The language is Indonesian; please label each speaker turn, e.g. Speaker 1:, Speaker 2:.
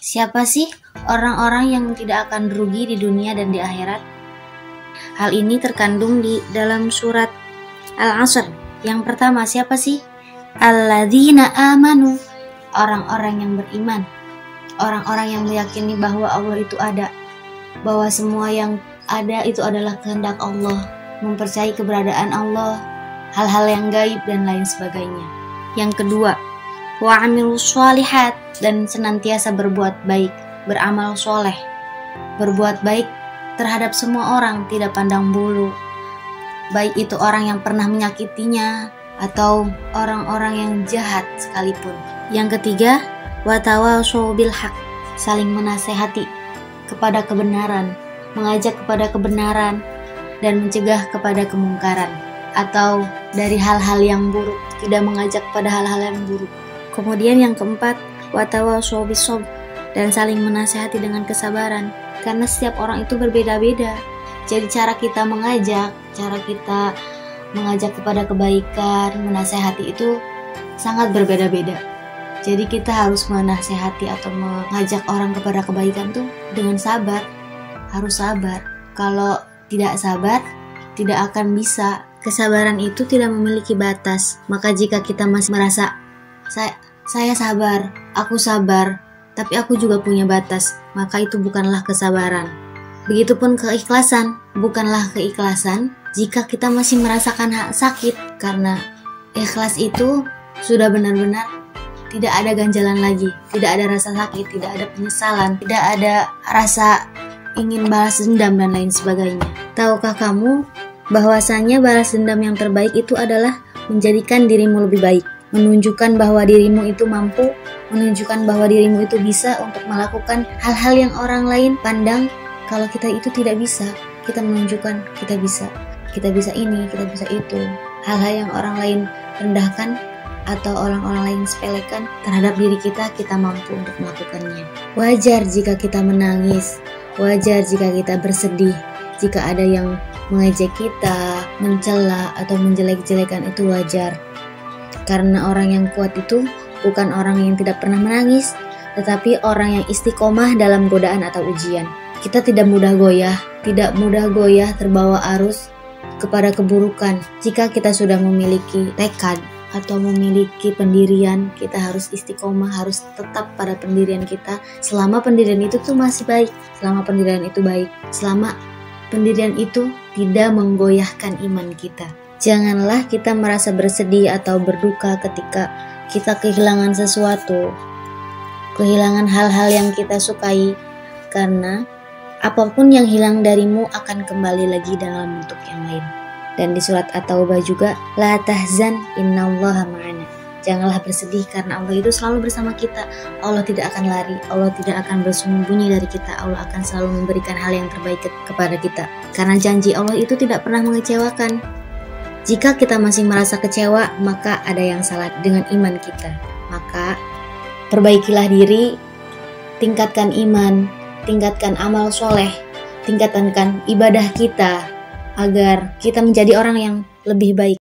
Speaker 1: Siapa sih orang-orang yang tidak akan rugi di dunia dan di akhirat? Hal ini terkandung di dalam surat Al-Asr. Yang pertama, siapa sih? Alladzina amanu, orang-orang yang beriman, orang-orang yang meyakini bahwa Allah itu ada, bahwa semua yang ada itu adalah kehendak Allah, mempercayai keberadaan Allah, hal-hal yang gaib dan lain sebagainya. Yang kedua, wa amilus sholihat, dan senantiasa berbuat baik, beramal soleh, berbuat baik terhadap semua orang, tidak pandang bulu, baik itu orang yang pernah menyakitinya atau orang-orang yang jahat sekalipun. Yang ketiga, wa tawashaw bil haq, saling menasehati kepada kebenaran, mengajak kepada kebenaran dan mencegah kepada kemungkaran, atau dari hal-hal yang buruk, tidak mengajak pada hal-hal yang buruk. Kemudian yang keempat, wa tawashaw bis sabr, dan saling menasehati dengan kesabaran, karena setiap orang itu berbeda-beda. Jadi cara kita mengajak kepada kebaikan, menasehati itu sangat berbeda-beda. Jadi kita harus menasehati atau mengajak orang kepada kebaikan tuh dengan sabar, harus sabar. Kalau tidak sabar, tidak akan bisa. Kesabaran itu tidak memiliki batas. Maka jika kita masih merasa saya sabar, aku sabar, tapi aku juga punya batas, maka itu bukanlah kesabaran. Begitupun keikhlasan, bukanlah keikhlasan jika kita masih merasakan sakit, karena ikhlas itu sudah benar-benar tidak ada ganjalan lagi, tidak ada rasa sakit, tidak ada penyesalan, tidak ada rasa ingin balas dendam dan lain sebagainya. Tahukah kamu bahwasanya balas dendam yang terbaik itu adalah menjadikan dirimu lebih baik, menunjukkan bahwa dirimu itu mampu, menunjukkan bahwa dirimu itu bisa untuk melakukan hal-hal yang orang lain pandang kalau kita itu tidak bisa. Kita menunjukkan kita bisa ini, kita bisa itu. Hal-hal yang orang lain rendahkan atau orang-orang lain sepelekan terhadap diri kita mampu untuk melakukannya. Wajar jika kita menangis, wajar jika kita bersedih, jika ada yang mengejek kita, mencela atau menjelek-jelekan, itu wajar. Karena orang yang kuat itu bukan orang yang tidak pernah menangis, tetapi orang yang istiqomah dalam godaan atau ujian. Kita tidak mudah goyah terbawa arus kepada keburukan. Jika kita sudah memiliki tekad atau memiliki pendirian, kita harus istiqomah, harus tetap pada pendirian kita. Selama pendirian itu tuh masih baik, selama pendirian itu baik, selama pendirian itu tidak menggoyahkan iman kita. Janganlah kita merasa bersedih atau berduka ketika kita kehilangan sesuatu, kehilangan hal-hal yang kita sukai, karena apapun yang hilang darimu akan kembali lagi dalam bentuk yang lain. Dan di surat At-Taubah juga, la tahzan innallaha ma'ana. Janganlah bersedih karena Allah itu selalu bersama kita. Allah tidak akan lari, Allah tidak akan bersembunyi dari kita. Allah akan selalu memberikan hal yang terbaik kepada kita. Karena janji Allah itu tidak pernah mengecewakan. Jika kita masih merasa kecewa, maka ada yang salah dengan iman kita. Maka perbaikilah diri, tingkatkan iman, tingkatkan amal soleh, tingkatkan ibadah kita, agar kita menjadi orang yang lebih baik.